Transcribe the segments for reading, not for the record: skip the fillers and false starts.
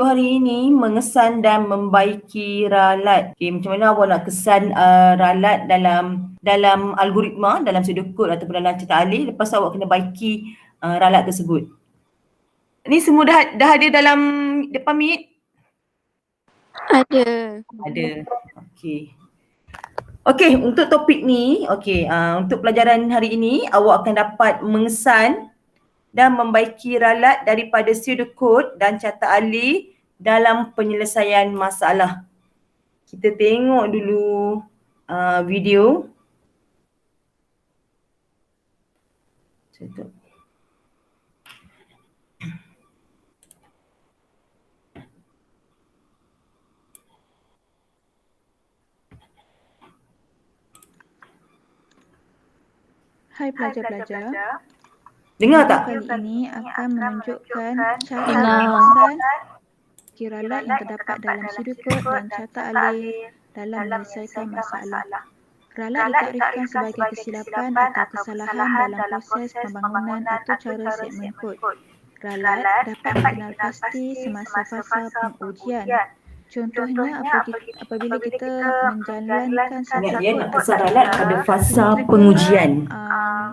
tajuk hari ini mengesan dan membaiki ralat. Okay, macam mana awak nak kesan ralat dalam algoritma, dalam pseudocode ataupun dalam cetak alih, lepas tu awak kena baiki ralat tersebut. Ni semua dah ada dalam depan Meet? Ada. Okey. Okey, untuk topik ni, untuk pelajaran hari ini, awak akan dapat mengesan dan membaiki ralat daripada pseudocode dan cetak alih dalam penyelesaian masalah. Kita tengok dulu video. Hai pelajar-pelajar. Dengar tak? Video kali ini akan menunjukkan cara mengesan ralat yang terdapat dalam pseudocode dan cetak alih dalam menyelesaikan masalah. Ralat ditakrikan sebagai kesilapan atau kesalahan dalam proses pembangunan atau cara segmen kod. Ralat dapat dikenal pasti semasa fasa pengujian. Contohnya apabila kita menjalankan satu Dia kod nak kesan ralat pada fasa pengujian.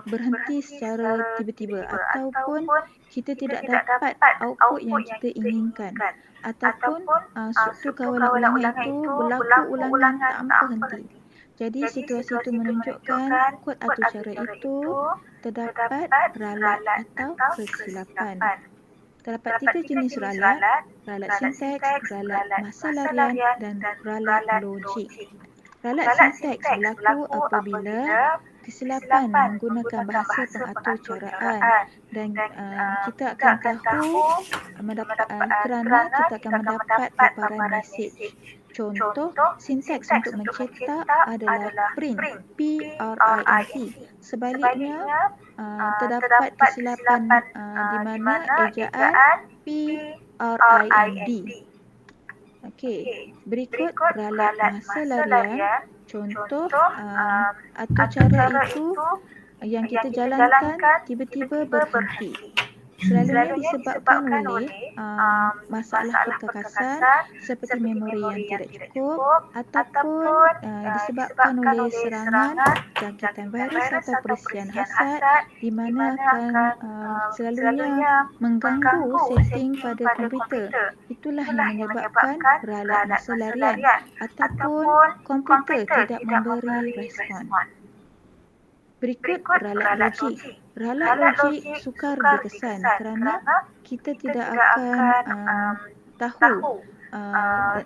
berhenti secara tiba-tiba ataupun kita tidak dapat output yang kita inginkan ataupun struktur kawalan ulangan itu berlaku ulangan tanpa henti. Jadi situasi itu menunjukkan kod atau cara itu terdapat ralat atau kesilapan. Terdapat 3 jenis ralat sinteks, ralat masa larian dan ralat logik. Ralat sinteks berlaku apabila kesilapan menggunakan bahasa pengatur caraan dan kita akan tahu kerana kita akan mendapat paparan mesej. Contoh sinteks untuk mencetak adalah print, P-R-I-N-T. Sebaliknya terdapat kesilapan di mana ejaan P-R-I-N-D. Okey, berikut ralat masa larian. Contoh atau cara itu yang kita jalankan tiba-tiba berhenti. Selalunya disebabkan oleh masalah perkakasan seperti memori yang tidak cukup ataupun disebabkan oleh serangan jangkitan virus atau perisian hasad di mana akan selalunya mengganggu setting pada komputer. Itulah yang menyebabkan ralat masa larian ataupun komputer tidak memberi respon. Berikut ralat logik. Ralat logik sukar dikesan kerana kita tidak akan tahu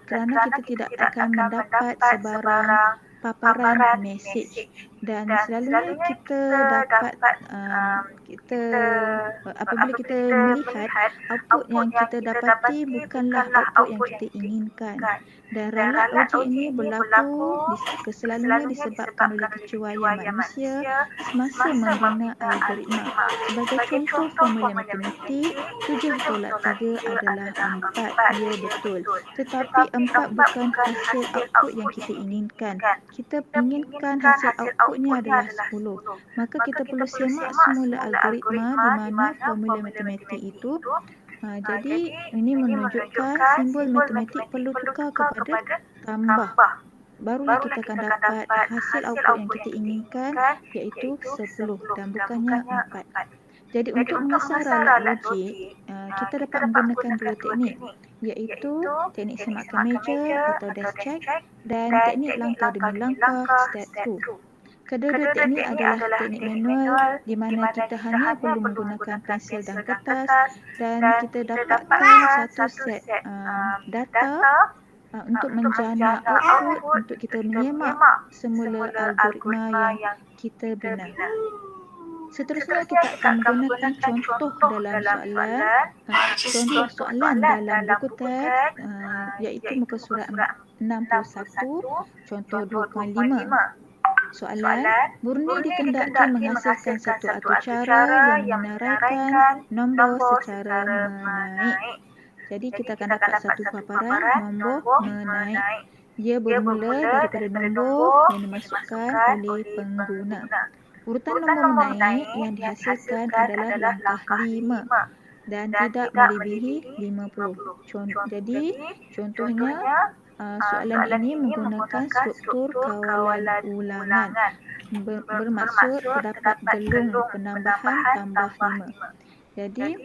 kerana kita tidak akan mendapat sebarang paparan mesej dan selalunya kita dapat apabila kita melihat output yang kita dapati bukanlah output yang kita inginkan. Dan ralat logik ini berlaku selalunya disebabkan oleh kecuaian manusia semasa membina algoritma. Sebagai contoh formula matematik, 7 tolak 3 adalah 4. Ya, betul. Tetapi 4 bukan hasil output yang kita inginkan. Kita inginkan hasil outputnya adalah 10. Maka kita perlu semak semula algoritma di mana formula matematik itu. Jadi ini menunjukkan simbol matematik perlu tukar kepada tambah. Barulah kita akan dapat hasil output yang kita inginkan iaitu 10 dan bukannya 4. Jadi untuk mengesan ralat logik, kita dapat menggunakan 2 teknik iaitu teknik semakan meja atau desk check dan teknik langkah demi langkah step 2. Kedua-dua teknik adalah teknik manual di mana kita hanya perlu menggunakan pensel dan kertas dan kita dapatkan satu set data untuk menjana output untuk kita menyemak semula algoritma yang kita bina. Seterusnya kita akan menggunakan contoh dalam soalan dalam buku teks iaitu muka surat 61 contoh 2.5. Soalan, Murni dikendaki menghasilkan satu atur cara yang menaraikan nombor secara menaik. Jadi kita akan dapat satu paparan nombor menaik. Ia bermula daripada nombor yang dimasukkan oleh pengguna. Urutan nombor menaik yang dihasilkan adalah langkah 5. dan tidak melebihi 50. Jadi contohnya soalan ini menggunakan struktur kawalan ulangan. Bermaksud terdapat gelung penambahan tambah 5. Jadi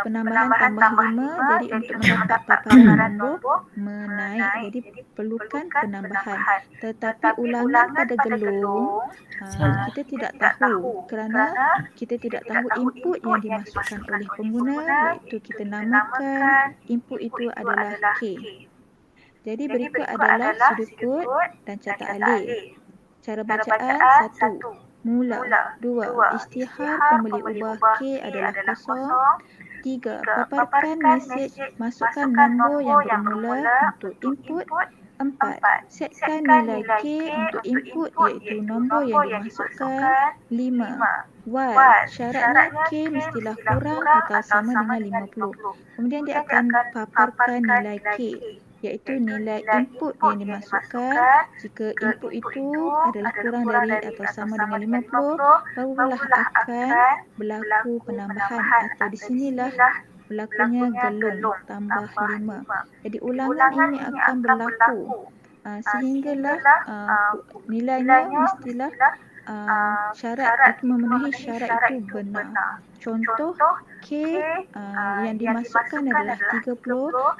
penambahan tambah 5, jadi untuk mendapat paparan nombor menaik, jadi perlukan penambahan. Tetapi ulangan pada gelung kita tidak tahu kerana kita tidak tahu input yang dimasukkan oleh pengguna, iaitu kita namakan input itu adalah K. Jadi berikut adalah sudut dan catat alih. Cara bacaan 1. Mula. 2. Isytihar pembeli ubah K adalah kosong. 3. Paparkan mesej, masukkan nombor yang bermula untuk input. 4. Setkan nilai K untuk input iaitu nombor yang dimasukkan. 5. While syaratnya K mestilah kurang atau sama dengan 50. Kemudian dia akan paparkan nilai K iaitu nilai input yang dimasukkan. Jika input itu adalah kurang dari atau sama dengan 50, barulah akan berlaku penambahan atau di sinilah berlakunya gelung tambah 5. Jadi ulangan ini akan berlaku sehinggalah nilainya mestilah syarat itu memenuhi syarat itu benar. Contoh K yang dimasukkan adalah 30,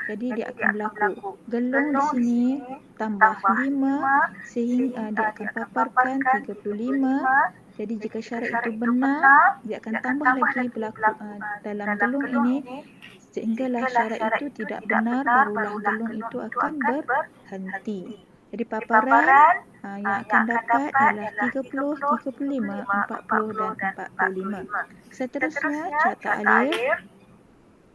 jadi dia akan berlaku gelung di sini tambah 5 sehingga dia akan paparkan 35. Jadi jika syarat itu benar, dia akan tambah lagi berlaku dalam gelung ini sehinggalah syarat itu tidak benar, barulah gelung itu akan berhenti. Jadi paparan yang akan dapat ialah 30, 35, 40 dan 45. Seterusnya catat alif.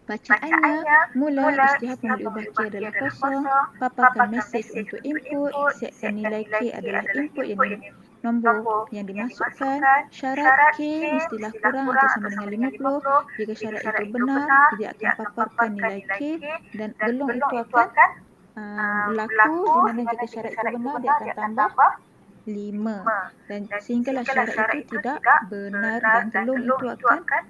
Bacaannya, mula isytihar pembeli ubah K adalah kosong, paparkan mesej untuk input, setkan nilai K adalah input yang nombor yang dimasukkan. Syarat K mestilah kurang atau sama dengan 50. Jika syarat itu benar, dia akan paparkan nilai K dan gelung itu akan berlaku di mana jika syarat itu benar, dia akan tambah 5. Dan sehinggalah syarat itu tidak benar dan gelung itu akan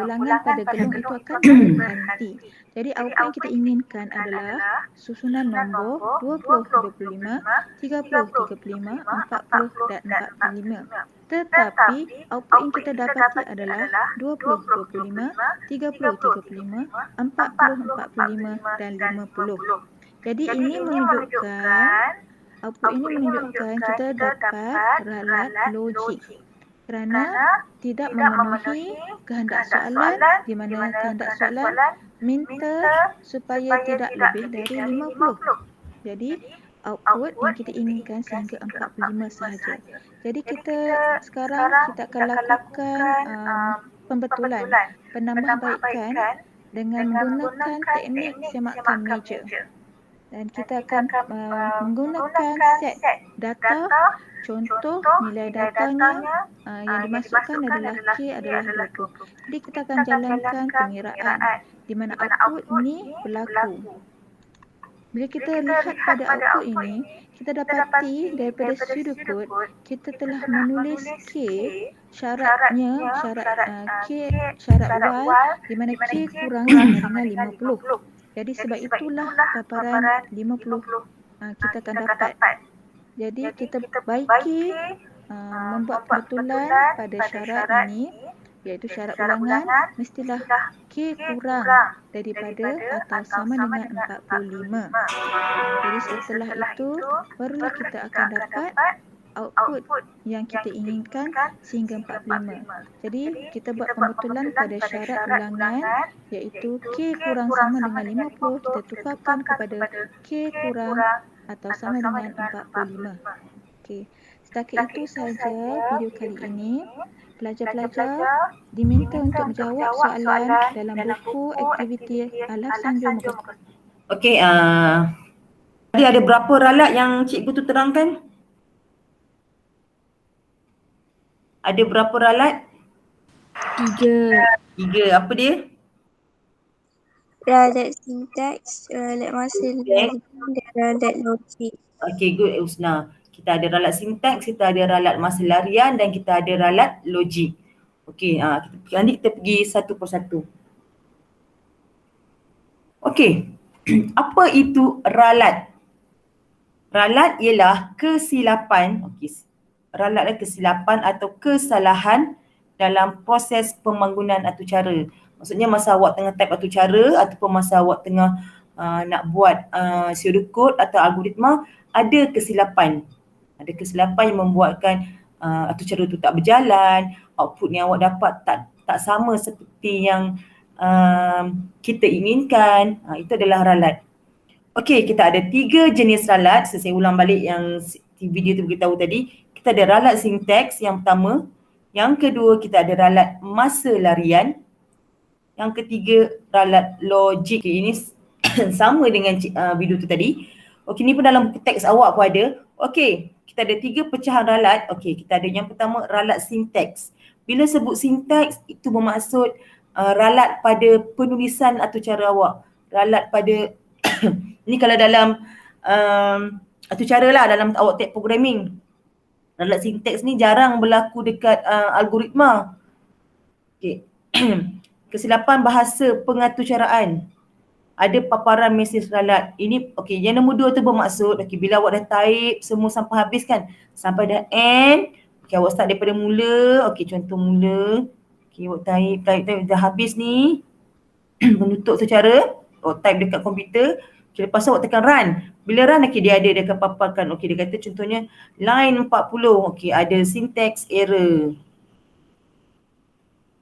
ulangan pada gelung itu akan berhenti. Jadi output yang kita inginkan adalah susunan nombor 20, 25, 30, 35, 40 dan 45. Tetapi output yang kita dapati adalah 20, 25, 30, 35, 40, 45 dan 50. Jadi ini menunjukkan, output ini menunjukkan kita dapat ralat logik kerana tidak memenuhi kehendak soalan, di mana kehendak soalan minta supaya tidak lebih dari 50. Jadi output yang kita inginkan sehingga 45 sahaja. Jadi sekarang kita akan lakukan pembetulan, penambahbaikan dengan menggunakan teknik semakan meja. Dan kita akan menggunakan set data. Contoh nilai datanya yang dimasukkan adalah K adalah 20. Jadi kita akan jalankan pengiraan di mana output ini berlaku. Bila kita lihat pada output ini, kita dapati daripada pseudocode kita telah menulis K syaratnya, syarat while di mana K kurang sama dengan 50. Jadi sebab itulah paparan 50 kita akan dapat. Jadi kita baiki membuat pembetulan pada syarat ini, iaitu syarat ulangan mestilah K kurang daripada atau sama dengan 45. Jadi setelah itu barulah kita akan dapat output yang kita inginkan sehingga 45. Jadi kita buat pembetulan pada syarat ulangan iaitu K kurang sama dengan 50, kita tukarkan kepada K kurang atau sama dengan 45. Okey, setakat itu sahaja video kali ini. Pelajar-pelajar diminta untuk menjawab soalan dalam buku aktiviti Alaf Sanjung Muka. Okey, tadi ada berapa ralat yang cikgu tu terangkan? Ada berapa ralat? 3. Apa dia? Ralat sintaks, ralat masa larian dan ralat logik. Okey, good Usna. Kita ada ralat sintaks, kita ada ralat masa larian dan kita ada ralat logik. Okey, nanti kita pergi satu persatu. Okey. Apa itu ralat? Ralat ialah kesilapan, ralat adalah kesilapan atau kesalahan dalam proses pembangunan atucara. Maksudnya masa awak tengah type atucara ataupun masa awak tengah nak buat pseudocode atau algoritma, ada kesilapan. Ada kesilapan yang membuatkan atucara itu tak berjalan, output yang awak dapat tak sama seperti yang kita inginkan. Itu adalah ralat. Okey, kita ada 3 jenis ralat. Saya ulang balik yang video tu beritahu tadi. Kita ada ralat sinteks yang pertama. Yang kedua, kita ada ralat masa larian. Yang ketiga, ralat logik. Okay, ini sama dengan video tu tadi. Okey, ni pun dalam buku teks awak pun ada. Okey, kita ada 3 pecahan ralat. Okey, kita ada yang pertama ralat sinteks. Bila sebut sinteks, itu bermaksud ralat pada penulisan atucara awak. Ralat pada ni kalau dalam atucara lah, dalam awak type programming. Ralat sinteks ni jarang berlaku dekat algoritma. Okay. Kesilapan bahasa pengatucaraan. Ada paparan mesej ralat. Ini okey, yang nombor 2 tu bermaksud okey, bila awak dah type semua sampai habis kan, sampai dah end, okey, awak start daripada mula. Okey, contoh mula. Okey, awak type dah habis ni. Menutup secara awak type dekat komputer. Okay, lepas tu awak tekan run. Bila run, okay, dia akan paparkan. Okay, dia kata contohnya line 40. Okay, ada syntax error.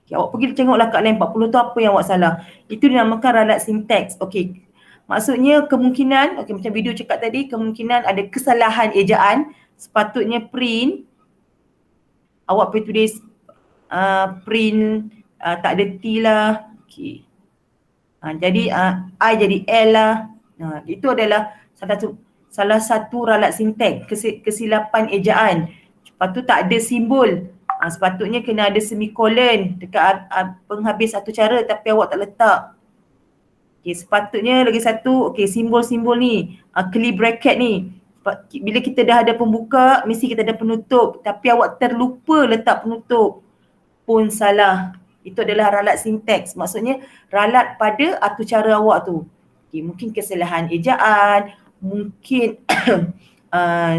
Okay, awak pergi tengoklah kat line 40 tu apa yang awak salah. Itu dinamakan ralat syntax. Okay, maksudnya kemungkinan, okay, macam video cakap tadi, kemungkinan ada kesalahan ejaan. Sepatutnya print, awak pergi tulis print tak ada T lah. Okay. Jadi I jadi L lah. Itu adalah salah satu ralat sinteks, kesilapan ejaan. Lepas tu tak ada simbol. Sepatutnya kena ada semikolon dekat penghabis atucara tapi awak tak letak. Okay, sepatutnya lagi satu, okay, simbol-simbol ni, curly bracket ni. Bila kita dah ada pembuka, mesti kita ada penutup. Tapi awak terlupa letak penutup. Pun salah. Itu adalah ralat sinteks. Maksudnya ralat pada atucara awak tu. Okay, mungkin kesalahan ejaan, mungkin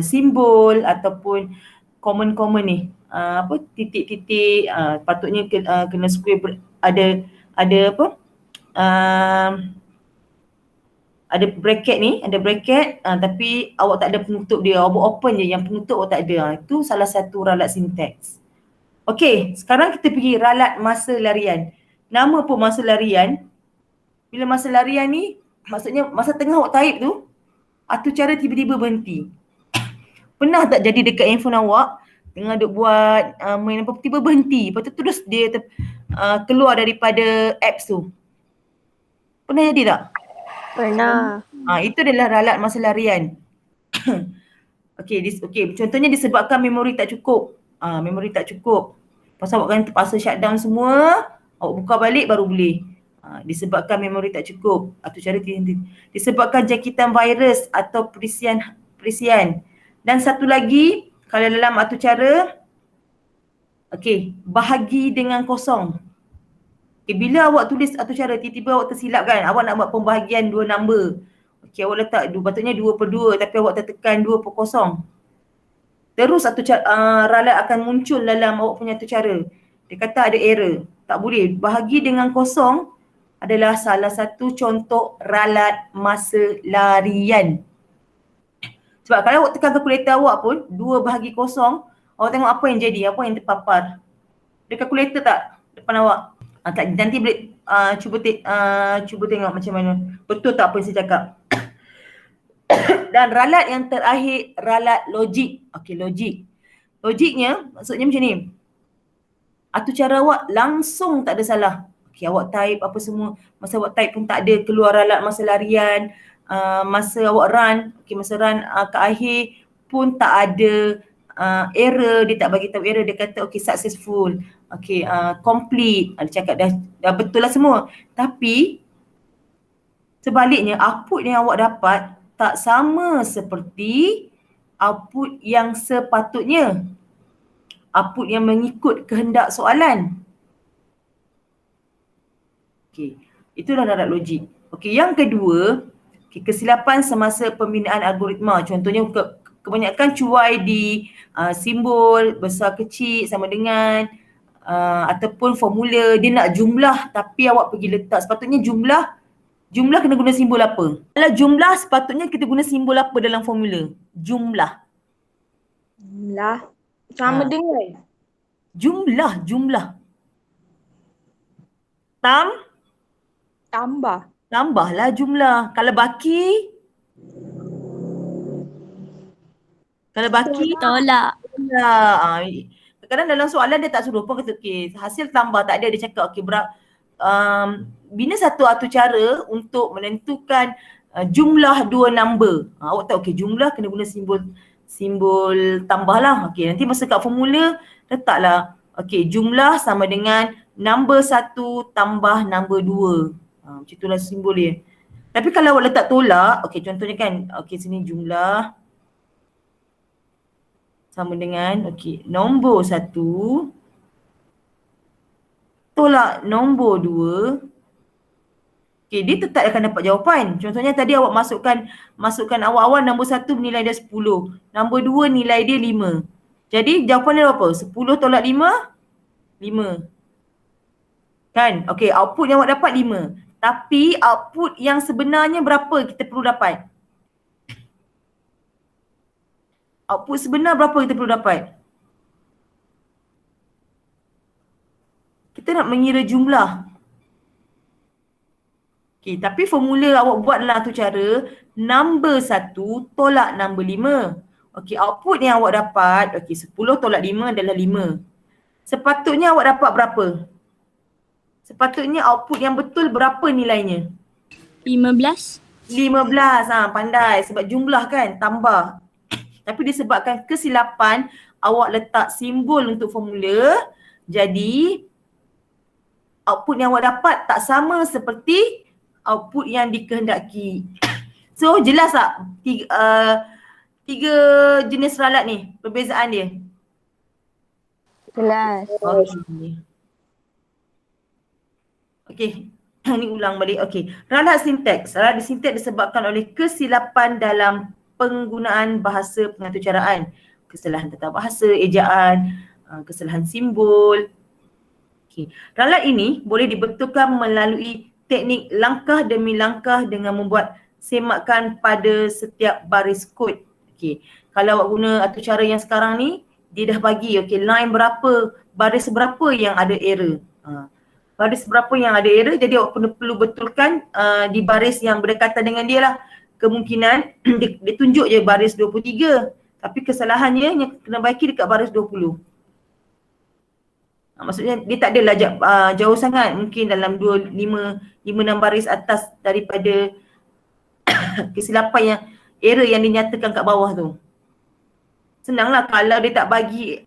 simbol ataupun common ni. Titik-titik, patutnya kena square, ada apa? Ada bracket ni, ada bracket tapi awak tak ada penutup dia. Awak open je, yang penutup awak tak ada. Itu salah satu ralat sinteks. Okey, sekarang kita pergi ralat masa larian. Nama pun masa larian. Bila masa larian ni, maksudnya masa tengah awak type tu, atucara tiba-tiba berhenti. Pernah tak jadi dekat handphone awak, tengah duk buat main apa, tiba berhenti. Lepas tu terus dia keluar daripada apps tu. Pernah jadi tak? Pernah. Itu adalah ralat masa larian. Okey, contohnya disebabkan memori tak cukup. Memori tak cukup. Pasal awak kan terpaksa shutdown semua, awak buka balik baru boleh. Disebabkan memori tak cukup. Atucara disebabkan jangkitan virus atau perisian. Dan satu lagi, kalau dalam atucara, okey, bahagi dengan kosong. Okay, bila awak tulis atucara, tiba-tiba awak tersilap kan, awak nak buat pembahagian 2 number. Okey, awak letak patutnya 2/2 tapi awak tertekan 2/0. Terus ralat akan muncul dalam awak punya atucara. Dia kata ada error. Tak boleh. Bahagi dengan kosong adalah salah satu contoh ralat masa larian. Sebab kalau awak tekan kalkulator awak pun, 2 bahagi kosong, awak tengok apa yang jadi, apa yang terpapar. Ada kalkulator tak depan awak? Nanti boleh cuba tengok macam mana. Betul tak apa yang saya cakap? Dan ralat yang terakhir, ralat logik. Okey, logik. Logiknya maksudnya macam ni. Atucara awak langsung tak ada salah. Okey, awak type apa semua. Masa awak type pun tak ada keluar ralat masa larian. Masa awak run, okey, masa run ke akhir pun tak ada error. Dia tak bagi tahu error. Dia kata okey, successful. Okey, complete. Dia cakap dah betul lah semua. Tapi sebaliknya output yang awak dapat tak sama seperti output yang sepatutnya. Output yang mengikut kehendak soalan. Okey, itulah ralat logik. Okey, yang kedua, kesilapan semasa pembinaan algoritma. Contohnya kebanyakan cuai di simbol besar kecil sama dengan ataupun formula dia nak jumlah tapi awak pergi letak. Sepatutnya jumlah kena guna simbol apa? Kalau jumlah sepatutnya kita guna simbol apa dalam formula? Jumlah. Sama dengan Jumlah. tambah. Tambahlah jumlah. Kalau baki Tolak. Kadang-kadang dalam soalan dia tak suruh pun kata okey, hasil tambah tak ada, dia cakap okey bina satu atur cara untuk menentukan jumlah dua number. Awak tahu okey jumlah kena guna simbol tambah lah. Okey, nanti masa kat formula letaklah okey jumlah sama dengan number 1 tambah number 2. Macam itulah simbol dia. Tapi kalau awak letak tolak, okey contohnya kan, okey sini jumlah sama dengan okey nombor 1 tolak nombor 2. Okey, dia tetap akan dapat jawapan. Contohnya tadi awak masukkan awal-awal nombor 1 nilai dia 10, nombor 2 nilai dia 5. Jadi jawapan dia apa? 10 tolak 5, 5. Kan? Okey, output yang awak dapat 5. Tapi output yang sebenarnya berapa kita perlu dapat? Output sebenar berapa kita perlu dapat? Kita nak mengira jumlah. Okey, tapi formula awak buat dalam tu cara number 1 tolak number 5. Okey, output yang awak dapat, okey 10 tolak 5 adalah 5. Sepatutnya awak dapat berapa? Sepatutnya output yang betul berapa nilainya? 15. 15. Pandai sebab jumlah kan tambah. Tapi disebabkan kesilapan awak letak simbol untuk formula, jadi output yang awak dapat tak sama seperti output yang dikehendaki. So jelas tak tiga jenis ralat ni perbezaan dia? Jelas. Okey, ni ulang balik. Okey, ralat sinteks. Ralat sinteks disebabkan oleh kesilapan dalam penggunaan bahasa pengatur caraan. Kesalahan tata bahasa, ejaan, kesalahan simbol. Okey, ralat ini boleh dibetulkan melalui teknik langkah demi langkah dengan membuat semakan pada setiap baris kod. Okey, kalau awak guna atur cara yang sekarang ni, dia dah bagi okey line berapa, baris berapa yang ada error. Baris berapa yang ada error, jadi awak perlu betulkan di baris yang berdekatan dengan dia lah. Kemungkinan dia tunjuk je baris 23 tapi kesalahannya yang kena baiki dekat baris 20. Maksudnya dia tak adalah jauh sangat, mungkin dalam 5-6 baris atas daripada kesilapan yang error yang dinyatakan kat bawah tu. Senanglah kalau dia tak bagi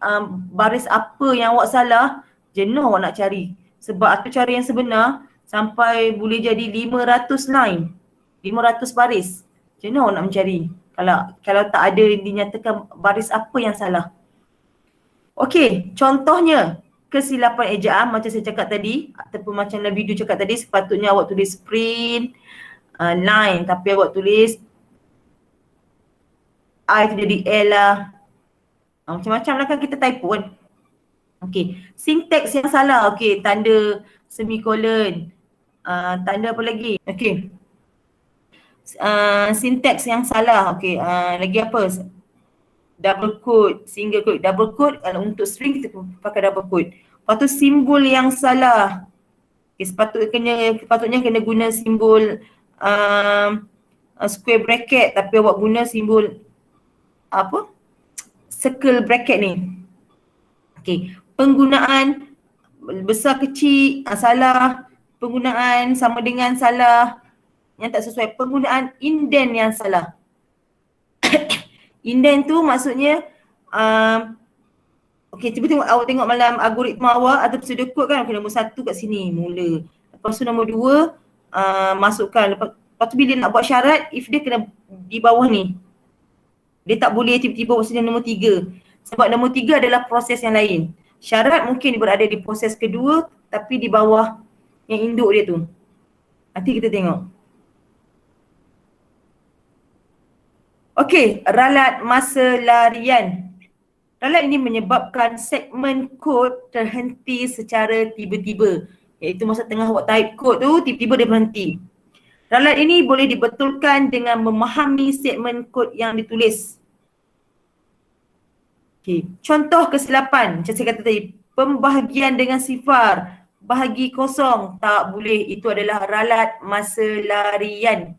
baris apa yang awak salah, jenuh awak nak cari. Sebab atur cara yang sebenar sampai boleh jadi 500 line, 500 baris. Macam mana awak nak mencari kalau tak ada dinyatakan baris apa yang salah. Okey, contohnya kesilapan ejaan macam saya cakap tadi ataupun macam dalam video cakap tadi, sepatutnya awak tulis print line tapi awak tulis I tu jadi L lah. Macam-macam lah kan kita typo kan. Okey, sinteks yang salah. Okey, tanda semikolon. Tanda apa lagi? Okey. Sinteks yang salah. Okey, lagi apa? Double quote, single quote. Double quote kalau untuk string kita pakai double quote. Lepas tu simbol yang salah. Okay, sepatutnya kena guna simbol square bracket tapi awak guna simbol apa? Circle bracket ni. Okay, penggunaan besar kecil salah, penggunaan sama dengan salah yang tak sesuai, penggunaan indent yang salah. Indent tu maksudnya okey, cuba awak tengok dalam algoritma awak atau pseudocode kan, okay, nombor 1 kat sini mula. Lepas tu nombor 2 masukkan. Lepas tu bila nak buat syarat, if dia kena di bawah ni. Dia tak boleh tiba-tiba maksudnya nombor 3. Sebab nombor 3 adalah proses yang lain. Syarat mungkin berada di proses kedua tapi di bawah yang induk dia tu. Nanti kita tengok. Okey, ralat masa larian. Ralat ini menyebabkan segmen kod terhenti secara tiba-tiba. Iaitu masa tengah awak type kod tu, tiba-tiba dia berhenti. Ralat ini boleh dibetulkan dengan memahami segmen kod yang ditulis. Okay. Contoh kesilapan, macam saya kata tadi, pembahagian dengan sifar, bahagi kosong, tak boleh. Itu adalah ralat masa larian.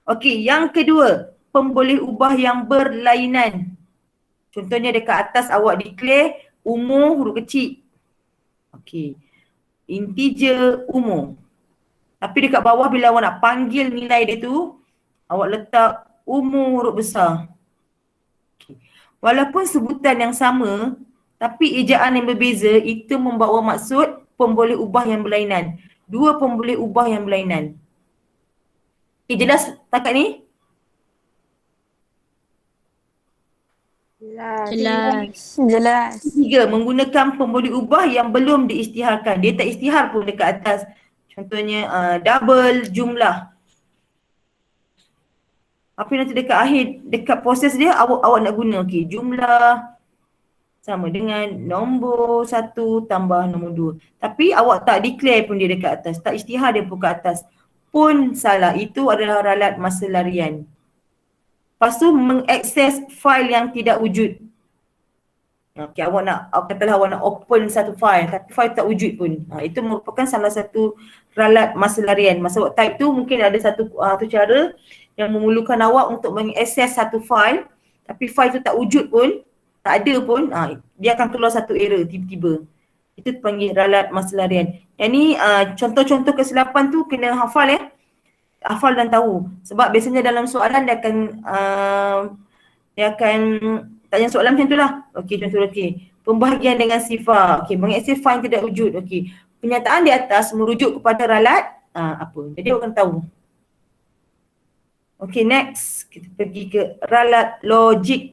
Okey, yang kedua, pemboleh ubah yang berlainan. Contohnya dekat atas awak declare umur huruf kecil. Okey. Integer umur. Tapi dekat bawah bila awak nak panggil nilai dia tu, awak letak umur huruf besar. Okay. Walaupun sebutan yang sama, tapi ejaan yang berbeza, itu membawa maksud pemboleh ubah yang berlainan. Dua pemboleh ubah yang berlainan. Okay, jelas setakat ni? Jelas. Tiga, menggunakan pemboleh ubah yang belum diisytiharkan. Dia tak isytihar pun dekat atas. Contohnya double jumlah. Apa nanti dekat akhir, dekat proses dia awak nak guna. Okey, jumlah sama dengan nombor 1 tambah nombor 2. Tapi awak tak declare pun dia dekat atas. Tak isytihar dia pun ke atas. Pun salah. Itu adalah ralat masa larian. Lepas tu mengakses fail yang tidak wujud. Okay, katalah awak nak open satu file tapi file tak wujud pun. Itu merupakan salah satu ralat masa larian. Masa awak type tu mungkin ada satu cara yang memerlukan awak untuk mengakses satu file tapi file tu tak wujud pun, tak ada pun, dia akan keluar satu error tiba-tiba. Itu panggil ralat masa larian. Yang ni contoh-contoh kesilapan tu kena hafal ya. Hafal dan tahu. Sebab biasanya dalam soalan dia akan tanya soalan macam tu lah. Okey, contoh pembahagian dengan sifar. Okey, mengakses file tidak wujud. Okey, penyataan di atas merujuk kepada ralat apa. Jadi awak akan tahu. Okey, next kita pergi ke ralat logik.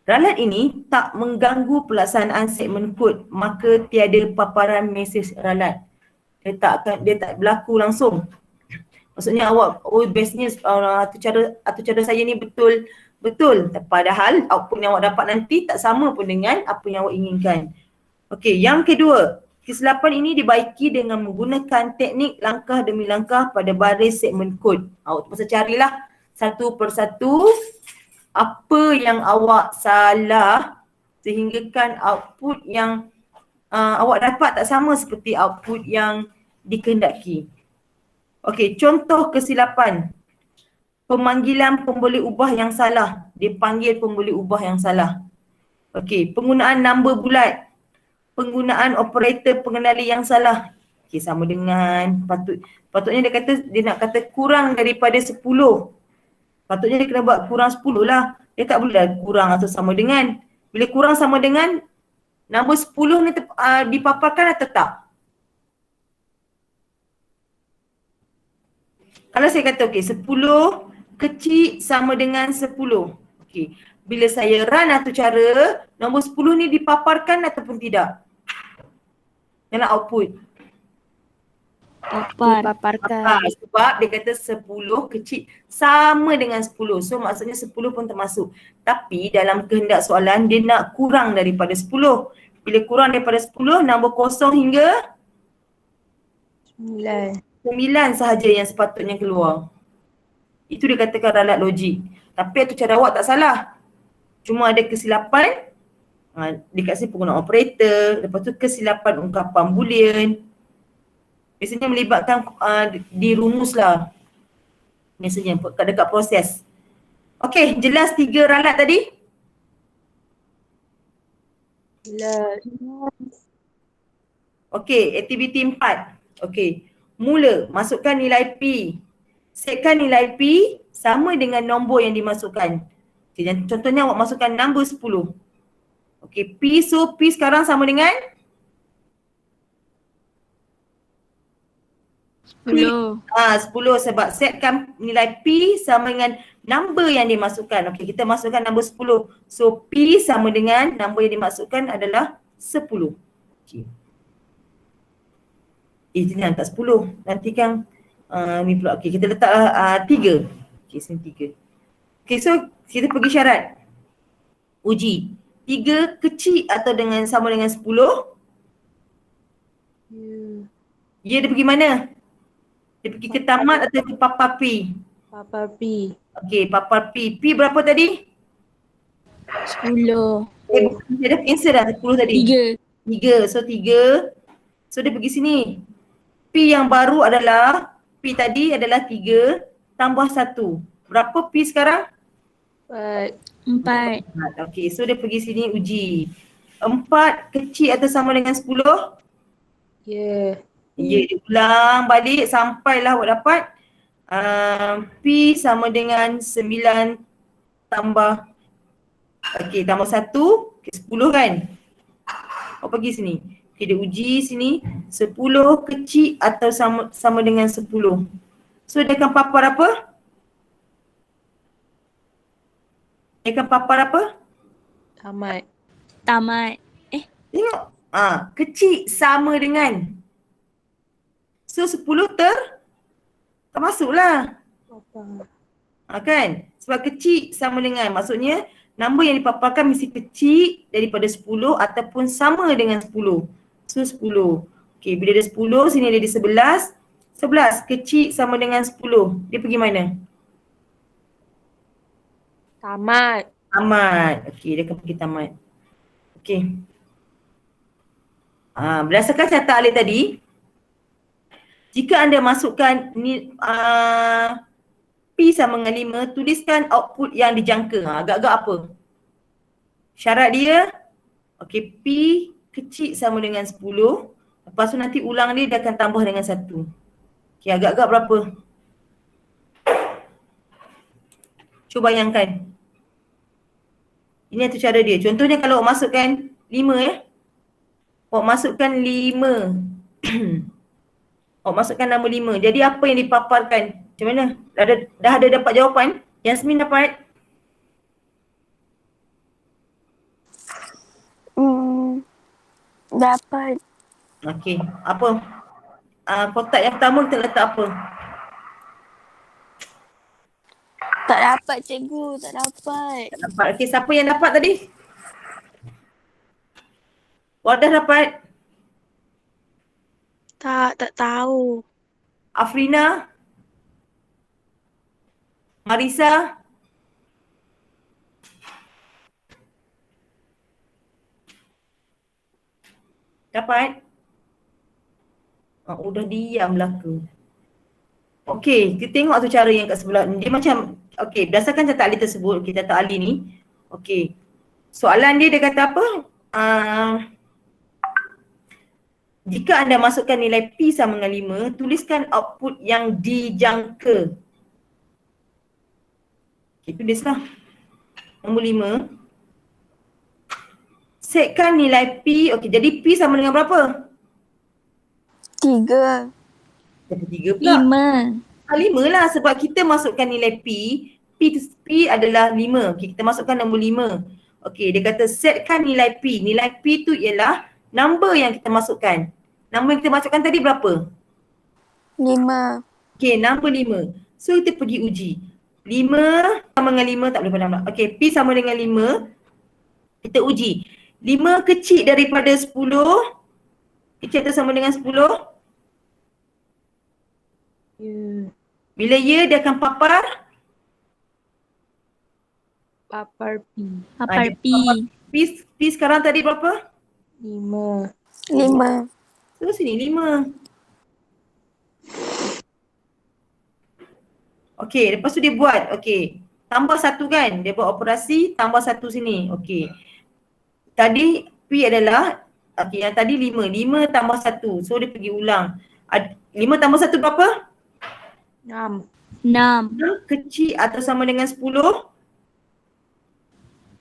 Ralat ini tak mengganggu pelaksanaan segmen kod, maka tiada paparan mesej ralat. Dia tak berlaku langsung. Maksudnya awak, bestnya cara saya ni betul. Padahal output yang awak dapat nanti tak sama pun dengan apa yang awak inginkan. Okey, yang kedua, kesilapan ini dibaiki dengan menggunakan teknik langkah demi langkah pada baris segmen kod. Awak terpaksa carilah satu persatu apa yang awak salah sehinggakan output yang awak dapat tak sama seperti output yang dikehendaki. Okey, contoh kesilapan. Pemanggilan pemboleh ubah yang salah. Dia panggil pemboleh ubah yang salah. Okey, penggunaan number bulat. Penggunaan operator pengenali yang salah. Okey, sama dengan patutnya dia nak kata kurang daripada 10. Patutnya dia kena buat kurang 10 lah. Dia tak boleh dah kurang atau sama dengan. Bila kurang sama dengan, nombor 10 ni dipaparkan atau tak? Kalau saya kata okey, 10 kecil sama dengan 10. Okey, bila saya run satu cara, nombor 10 ni dipaparkan ataupun tidak? Dalam output. Dipaparkan. Sebab dia kata 10 kecil sama dengan 10. So maksudnya 10 pun termasuk. Tapi dalam kehendak soalan dia nak kurang daripada 10. Bila kurang daripada 10, nombor kosong hingga 9 sahaja yang sepatutnya keluar. Itu dikatakan ralat logik. Tapi itu cara awak tak salah. Cuma ada kesilapan dekat sini penggunaan operator, lepas tu kesilapan ungkapan boolean. Biasanya melibatkan dirumus lah. Biasanya dekat proses. Okey, jelas 3 ralat tadi? Jelas. Okey, aktiviti 4. Okey, mula masukkan nilai P. Setkan nilai P sama dengan nombor yang dimasukkan. Okay, contohnya awak masukkan nombor 10. Okey, P, so P sekarang sama dengan 10. 10 sebab setkan nilai P sama dengan number yang dimasukkan. Okey, kita masukkan nombor 10. So P sama dengan nombor yang dimasukkan adalah 10. Okey. Ini angka 10. Nanti kan ni pula. Okey, kita letak 3. Okey, sini 3. Okay, so kita pergi syarat. Uji. 3 kecil atau sama dengan 10? Ya, dia pergi mana? Dia pergi ke tamat atau ke papar P? Papar P. Okay, papar P. P berapa tadi? 10. Dia dah cancel dah 10 tadi. 3. So 3. So dia pergi sini. P yang baru adalah, P tadi adalah 3 tambah 1. Berapa P sekarang? 4. Okay, so dia pergi sini uji. 4 kecil atau sama dengan 10? Ya. Ya, dia ulang balik sampailah awak dapat P sama dengan 9 tambah tambah 1, 10 kan? Awak pergi sini. Okay, dia uji sini 10 kecil atau sama dengan 10. So dia akan papar apa? Dia akan papar apa? Tamat. Tengok. Kecil sama dengan. So 10 termasuklah. Kan? Sebab kecil sama dengan. Maksudnya nombor yang dipaparkan mesti kecil daripada 10 ataupun sama dengan 10. So 10. Okay, bila ada 10, sini ada 11. 11 kecil sama dengan 10. Dia pergi mana? Tamat. Okay, dia akan pergi tamat. Okay. Berdasarkan catatan Alif tadi, jika anda masukkan P sama dengan 5, tuliskan output yang dijangka. Agak-agak apa? Syarat dia, okay, P kecil sama dengan 10. Lepas tu nanti ulang dia akan tambah dengan 1. Okay, agak-agak berapa? Cuba bayangkan. Ini tu cara dia. Contohnya kalau awak masukkan 5 ya. Awak masukkan 5. Awak masukkan nombor 5. Jadi apa yang dipaparkan? Macam mana? Dah ada dapat jawapan? Yasmin dapat? Dapat. Okey. Apa? Kotak yang pertama kita letak apa? Tak dapat cikgu, tak dapat. Tak dapat. Okey, siapa yang dapat tadi? Wardah dapat? Tak tahu. Afrina? Marisa? Dapat? Udah diam lah ke. Okey, kita tengok tu cara yang kat sebelah ni. Dia macam, okey, berdasarkan catatan Ali tersebut, kita catatan Ali ni. Okey, soalan dia kata apa? Jika anda masukkan nilai P sama dengan 5, tuliskan output yang dijangka. Okay, tulislah. Nombor 5. Setkan nilai P. Okey, jadi P sama dengan berapa? 3. 3 pula. 5 lah sebab kita masukkan nilai P. P adalah 5. Okey, kita masukkan nombor 5. Okey, dia kata setkan nilai P. Nilai P tu ialah number yang kita masukkan. Number yang kita masukkan tadi berapa? 5. Okey, number 5. So kita pergi uji. 5 sama dengan 5 tak boleh pandang. Okey, P sama dengan 5. Kita uji. 5 kecil daripada 10. Kecil atau sama dengan 10? Ya. Bila ya dia akan papar? Papar P. P sekarang tadi berapa? 5. 5. Terus sini 5. Okey, lepas tu dia buat. Okey. Tambah 1 kan? Dia buat operasi tambah 1 sini. Okey. Tadi P adalah, okey, yang tadi 5. 5 tambah 1. So dia pergi ulang. 5 tambah 1 berapa? 6. 6. Kecil atau sama dengan 10?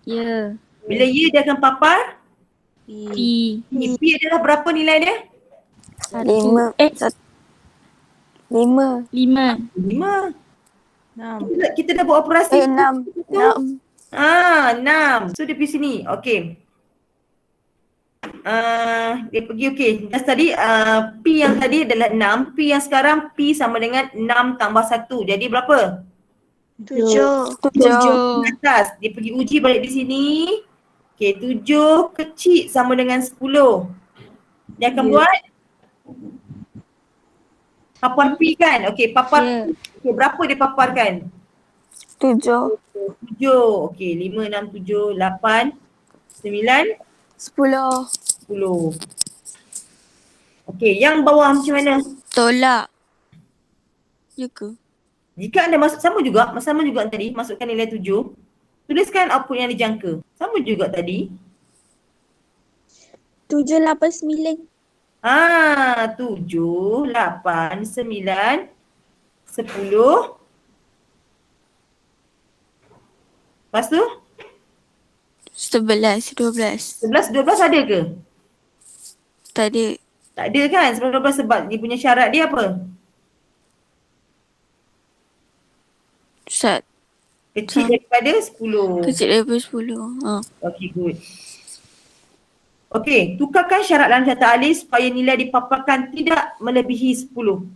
Ya. Bila ya dia akan papar? P. P adalah berapa nilai dia? 5. 5. 5. 6. Kita dah buat operasi. 6. 6. 6. So dia pergi sini. Okey. Dia pergi okey. Just tadi P yang tadi adalah 6. P yang sekarang P sama dengan 6 tambah 1. Jadi berapa? Tujuh. Atas. Dia pergi uji balik di sini. Okey, 7 kecil sama dengan 10. Dia akan buat papar P kan? Okey, papar Ya. P. Okay, berapa dia paparkan? 7. 7. Okey, 5, 6, 7, 8, 9, 10. 10. Okey, yang bawah macam mana? Tolak. Ya ke? Jika anda masuk sama juga tadi, masukkan nilai 7, tuliskan output yang dijangka. Sama juga tadi. 7, 8, 9. 7, 8, 9, 10. Lepas tu 11, 12. 11, 12 ada ke? Tak ada. Tak ada kan? 11, 12 sebab dia punya syarat dia apa? Ustaz, Kecil daripada 10. kecil daripada 10. Okay, good. Okay, tukarkan syarat dalam catatan alis supaya nilai dipaparkan tidak melebihi 10.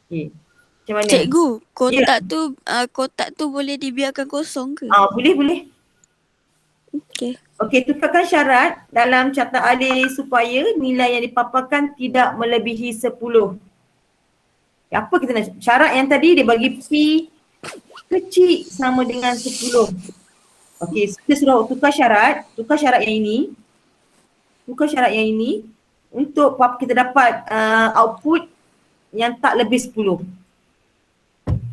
Okay, macam mana? Cikgu, kotak tu boleh dibiarkan kosong ke? Boleh. Okey. Okey, tukarkan syarat dalam catatan alis supaya nilai yang dipaparkan tidak melebihi 10. Apa kita nak? Syarat yang tadi dia bagi P kecil sama dengan 10. Okey, kita suruh tukar syarat yang ini. Tukar syarat yang ini untuk kita dapat output yang tak lebih 10.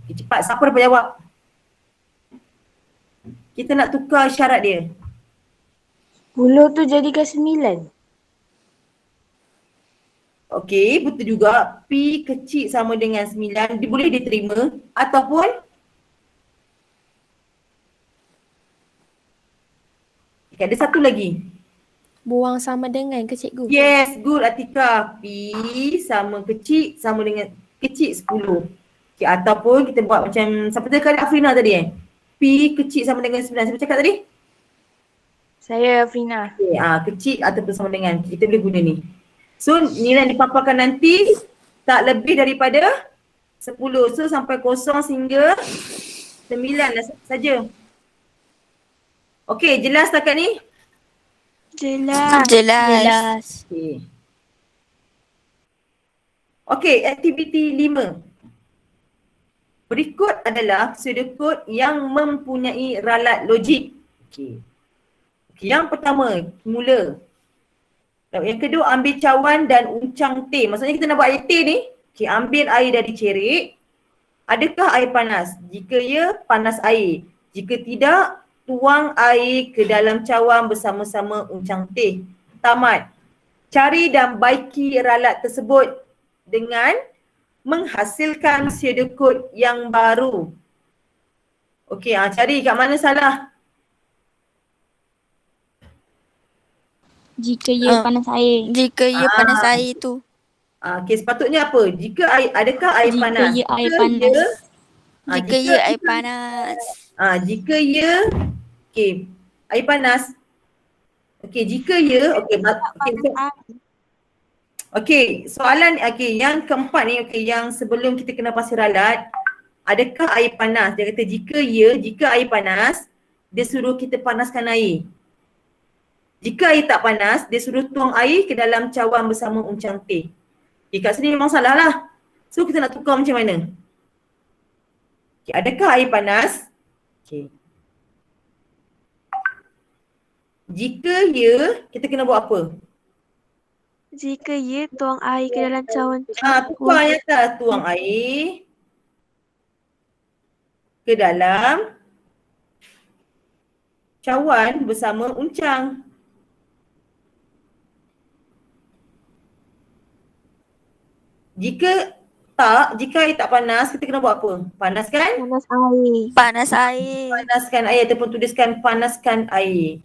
Okay, cepat, siapa dapat jawab? Kita nak tukar syarat dia. 10 tu jadikan 9. Okey, betul juga. P kecil sama dengan 9. Dia boleh diterima ataupun ada satu lagi. Buang sama dengan ke cikgu? Yes, good Atika. P sama kecil sama dengan kecil 10. Okay, ataupun kita buat macam seperti kali Afrina tadi P kecil sama dengan 9. Siapa cakap tadi? Saya Afrina. Okay, kecil ataupun sama dengan. Kita boleh guna ni. So nilai yang dipaparkan nanti tak lebih daripada 10. So sampai 0 sehingga 9 lah saja. Okey, jelas setakat ni? Jelas. Okey, aktiviti 5. Berikut adalah pseudocode yang mempunyai ralat logik. Okey, yang pertama, mula. Yang kedua, ambil cawan dan uncang teh. Maksudnya kita nak buat air teh ni. Okey, ambil air dari cerik. Adakah air panas? Jika ya, panas air. Jika tidak, tuang air ke dalam cawan bersama-sama uncang teh. Tamat. Cari dan baiki ralat tersebut dengan menghasilkan pseudocode yang baru. Okey, cari kat mana salah? Jika ia panas air. Jika ia panas air tu. Okey, sepatutnya apa? Jika air, adakah air panas? Jika ia air panas. Jika ia air panas. Jika ia, okey, air panas. Okey, jika ia, okey, soalan, okey, yang keempat ni, okey, yang sebelum kita kena pasir ralat, adakah air panas? Dia kata jika air panas, dia suruh kita panaskan air. Jika air tak panas, dia suruh tuang air ke dalam cawan bersama uncang teh. Okay, kat sini memang salah lah. So kita nak tukar macam mana? Okay, adakah air panas? Okay. Jika ya, kita kena buat apa? Jika ia tuang air ke dalam cawan. Tukar yang atas, tuang air ke dalam cawan bersama uncang. Jika air tak panas, kita kena buat apa? Panaskan? Panas air. Panaskan air ataupun tuliskan panaskan air.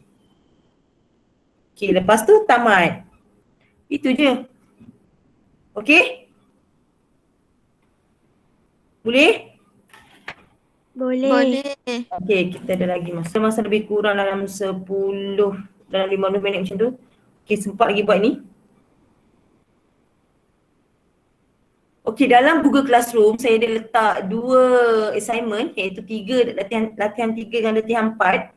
Okey, lepas tu tamat. Itu je. Okey? Boleh? Boleh. Okey, kita ada lagi masa lebih kurang dalam 15 minit macam tu. Okey, sempat lagi buat ni. Okey, dalam Google Classroom saya ada letak 2 assignment, iaitu 3 latihan 3 dan latihan 4.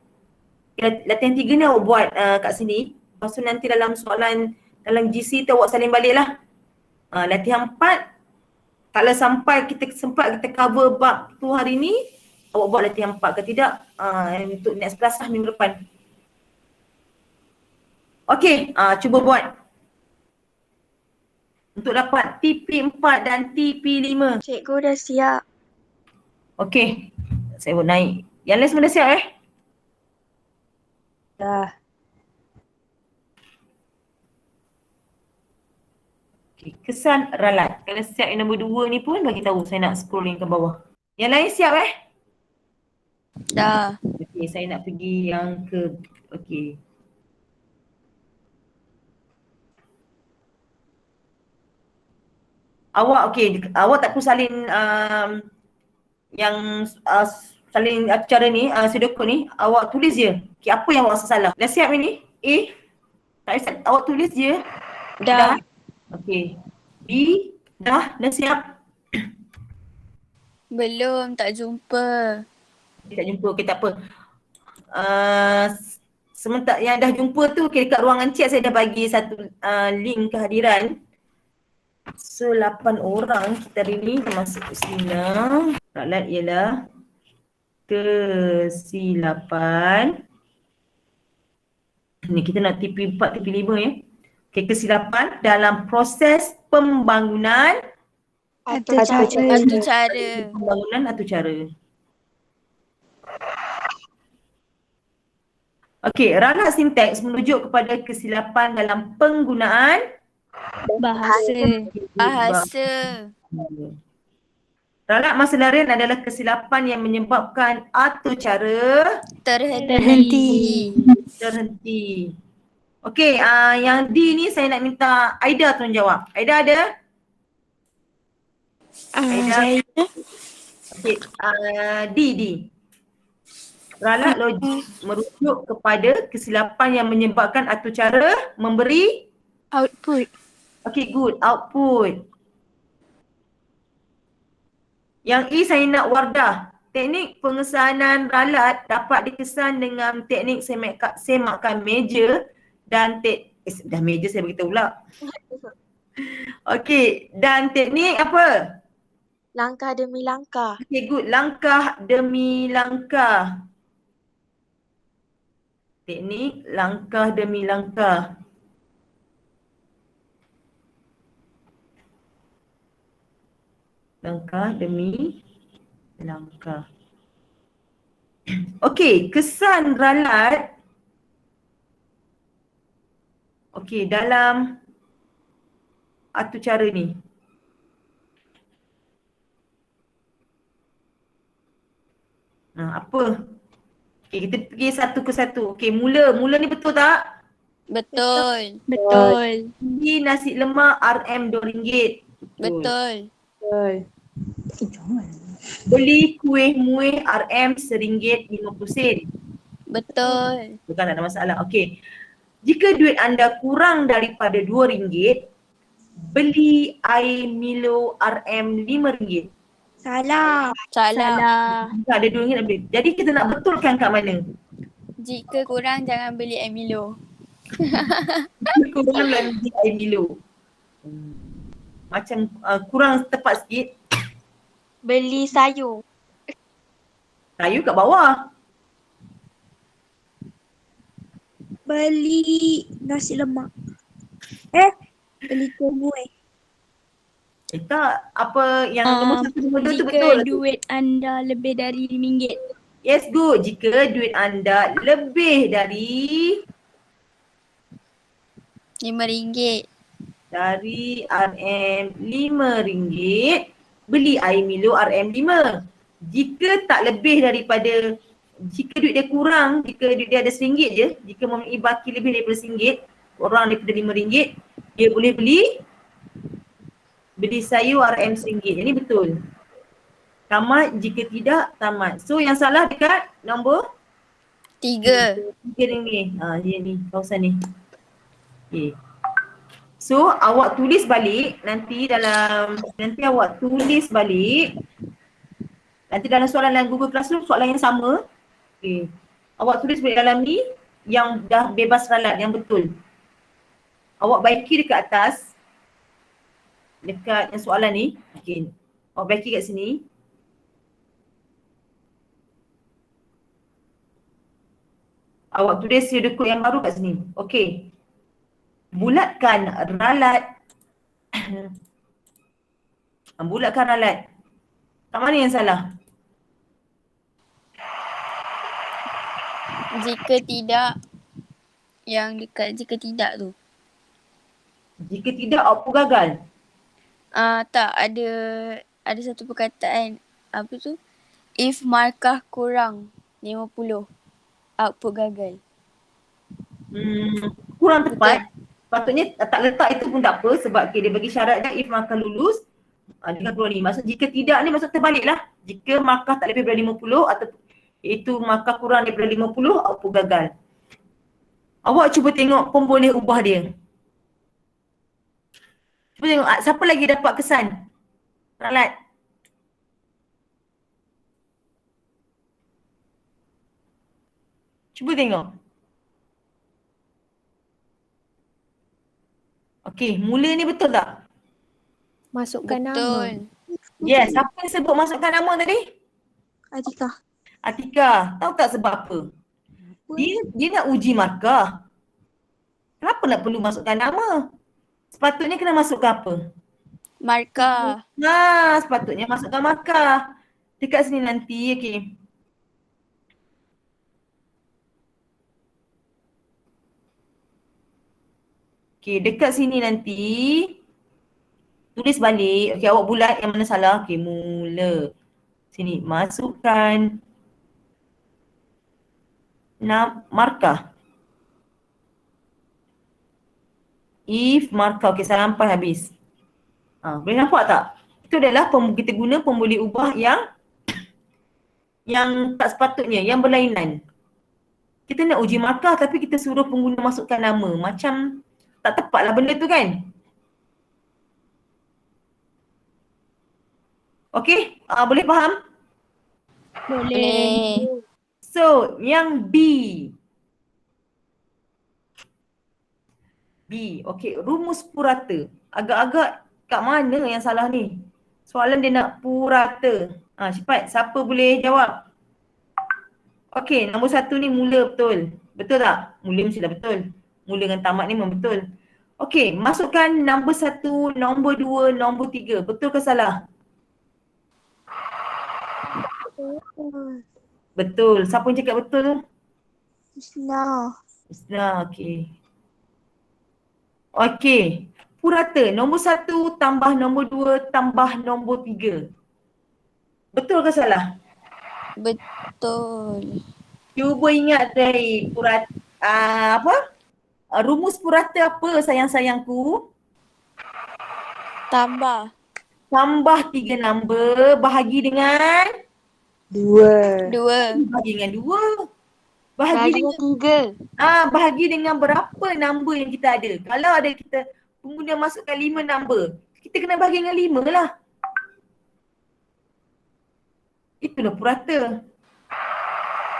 Latihan 3 ni awak buat kat sini. Lepas tu nanti dalam soalan dalam GC tu awak salin balik lah. Latihan 4, kalau sampai kita sempat kita cover bab tu hari ni, awak buat latihan 4 ke tidak untuk next class lah minggu depan. Okey, cuba buat. Untuk dapat TP4 dan TP5. Cikgu dah siap. Okey, saya buat naik. Yang lain semua dah siap Dah. Okay, kesan ralat. Kalau siap yang nombor 2 ni pun bagi tahu, saya nak scrolling ke bawah. Yang lain siap Dah. Okey, saya nak pergi yang ke okey. Awak tak perlu salin yang salin cara ni, Sudoku ni, awak tulis je. Okey, apa yang awak rasa salah. Dah siap ini? A? Tak payah, awak tulis je. Dah. Okey. B? Dah siap? Belum, tak jumpa. Tak jumpa, okey tak apa. Sementara yang dah jumpa tu, okay, dekat ruangan chat saya dah bagi satu link kehadiran. So 8 orang kita hari ni termasuk Usina. Ralat ialah kesilapan. Ni kita nak TP4, TP5 ya. Okay, kesilapan dalam proses pembangunan Atau cara. Pembangunan atau cara. Okey, ralat sinteks merujuk kepada kesilapan dalam penggunaan Bahasa. Ralat masa larian adalah kesilapan yang menyebabkan atau cara Terhenti. Okey, yang D ni saya nak minta Aida tolong jawab. Aida ada? Aida. Okey, D. Ralat logik merujuk kepada kesilapan yang menyebabkan atau cara memberi Output. okey, good, output. Yang E saya nak Wardah. Teknik pengesanan ralat dapat dikesan dengan teknik semakan meja dan dah meja saya beritahu pula. Okey, dan teknik apa? Langkah demi langkah. Okey, good, langkah demi langkah. Teknik langkah demi langkah. Langkah demi langkah. Okey, kesan ralat. Okey, dalam atau cara ni. Apa? Okey, kita pergi satu ke satu. Okey, mula ni betul tak? Betul. Beli nasi lemak RM RM2. Betul. Beli kuih muih RM RM1.50. Betul. Bukan, tak ada masalah. Okey. Jika duit anda kurang daripada RM2, beli air Milo RM RM5. Salah. Ada RM2 nak beli. Jadi kita nak betulkan kat mana? Jika kurang jangan beli air Milo. Kurang dan beli air Milo. Macam kurang tepat sikit. Beli sayur. Sayur kat bawah. Beli nasi lemak. Beli kuih. Tak, apa yang nombor 1, nombor 2 tu betul. Jika duit anda lebih dari RM5. Yes, good. Jika duit anda lebih dari RM5. dari RM5, beli air Milo RM5. Jika tak lebih daripada, jika duit dia kurang, jika duit dia ada RM1 je, jika mempunyai baki lebih daripada RM1, kurang daripada RM5, dia boleh beli sayur RM1. Ini betul. Tamat, jika tidak, tamat. So yang salah dekat nombor 3. RM3. Dia ni, kawasan ni. Okay. So awak tulis balik nanti awak tulis balik nanti dalam soalan dalam Google Classroom soalan yang sama. Okay. Awak tulis balik dalam ni yang dah bebas ralat yang betul. Awak baiki dekat atas dekat yang soalan ni. Okay. Awak baiki kat sini. Awak tulis pseudo code yang baru kat sini. Okay. Bulatkan ralat. Bulatkan ralat. Kat mana yang salah? Jika tidak, yang dekat jika tidak tu. Jika tidak, output gagal. Tak, ada satu perkataan apa tu? If markah kurang 50, output gagal. Kurang tepat. Patutnya tak letak itu pun tak apa sebab dia bagi syarat dia if markah lulus dengan kurang ni. Maksud jika tidak ni maksud terbaliklah. Jika markah tak lebih daripada 50 atau itu markah kurang daripada 50, output gagal. Awak cuba tengok pun boleh ubah dia. Cuba tengok siapa lagi dapat kesan ralat. Cuba tengok. Okey, mula ni betul tak? Masukkan nama. Betul. Yes, siapa yang sebut masukkan nama tadi? Atika. Atika. Tahu tak sebab apa? Dia nak uji markah. Kenapa nak perlu masukkan nama? Sepatutnya kena masukkan apa? Markah. Sepatutnya masukkan markah. Dekat sini nanti, okey. Okey, dekat sini nanti tulis balik. Okey, awak bulat yang mana salah. Okey, mula. Sini, masukkan markah. If markah. Okey, sampai habis. Boleh nampak tak? Itu adalah kita guna pun boleh ubah yang tak sepatutnya, yang berlainan. Kita nak uji markah tapi kita suruh pengguna masukkan nama. Macam tak tepatlah benda tu kan? Okey, boleh faham? Boleh. So, yang B. Okey, rumus purata. Agak-agak kat mana yang salah ni? Soalan dia nak purata. Cepat, siapa boleh jawab? Okey, nombor 1 ni mula betul. Betul tak? Mula mesti dah betul. Mula dengan tamat ni memang betul. Okey, masukkan nombor 1, nombor 2, nombor 3. Betul ke salah? Betul. Siapa yang cakap betul tu? Husna, okey. Okey. Purata, nombor 1 tambah nombor 2 tambah nombor 3. Betul ke salah? Betul. Cuba ingat dari purata, rumus purata apa sayang-sayangku? Tambah. Tambah 3 number bahagi dengan? 2. Bahagi dengan 2. Bahagi dengan 3. bahagi dengan berapa number yang kita ada. Kalau ada kita pengguna masukkan 5 number, kita kena bahagi dengan 5 lah. Itulah purata.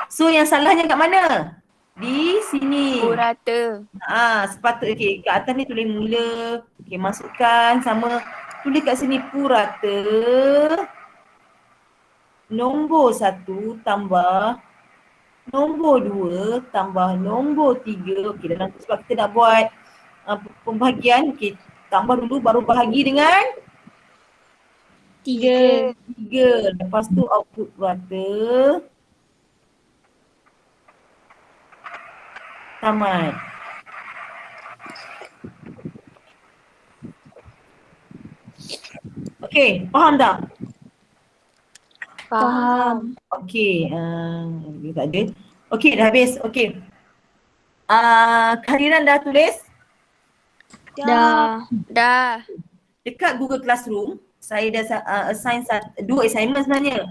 So yang salahnya kat mana? Di sini. Purata. Sepatutnya kat atas ni tulis mula. Okey, masukkan sama. Tulis kat sini purata. Nombor 1 tambah nombor 2 tambah nombor 3. Okey, dalam sebab kita nak buat pembahagian. Okey, tambah dulu baru bahagi dengan 3. 3. Lepas tu output purata. Tamat. Okey, faham tak? Faham. Okey, tak ada. Okey, dah habis. Okey. Kehadiran dah tulis? Dah. Dekat Google Classroom, saya dah assign 2 assignment sebenarnya.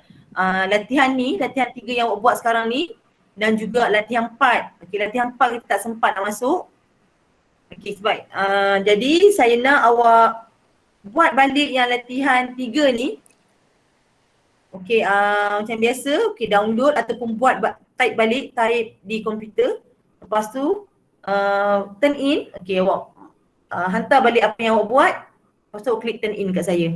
Latihan 3 yang awak buat sekarang ni dan juga latihan 4. Okey, latihan 4 kita tak sempat nak masuk. Okey, sebab jadi saya nak awak buat balik yang latihan 3 ni. Okey, macam biasa, okey download ataupun type balik, type di komputer. Lepas tu turn in, okey awak hantar balik apa yang awak buat. Lepas tu awak klik turn in kat saya.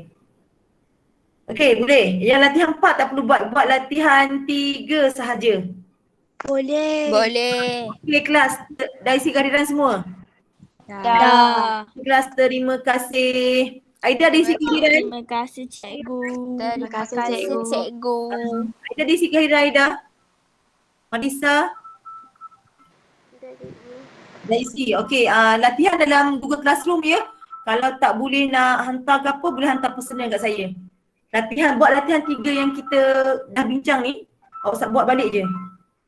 Okey, boleh. Yang latihan 4 tak perlu buat latihan 3 sahaja. Boleh. Boleh. Okey kelas, dah isi gariran semua? Dah. Kelas terima kasih. Aida dah isi gariran? Terima kasih cikgu. Terima kasih, cikgu. Cikgu. Aida dah isi gariran Aida? Marisa? Dah isi. Okey, latihan dalam Google Classroom ya. Kalau tak boleh nak hantar ke apa, boleh hantar personal kat saya. Buat latihan 3 yang kita dah bincang ni, awak buat balik je.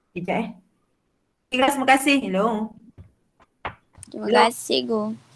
Sekejap Okay, terima kasih. Hello. Terima kasih cikgu.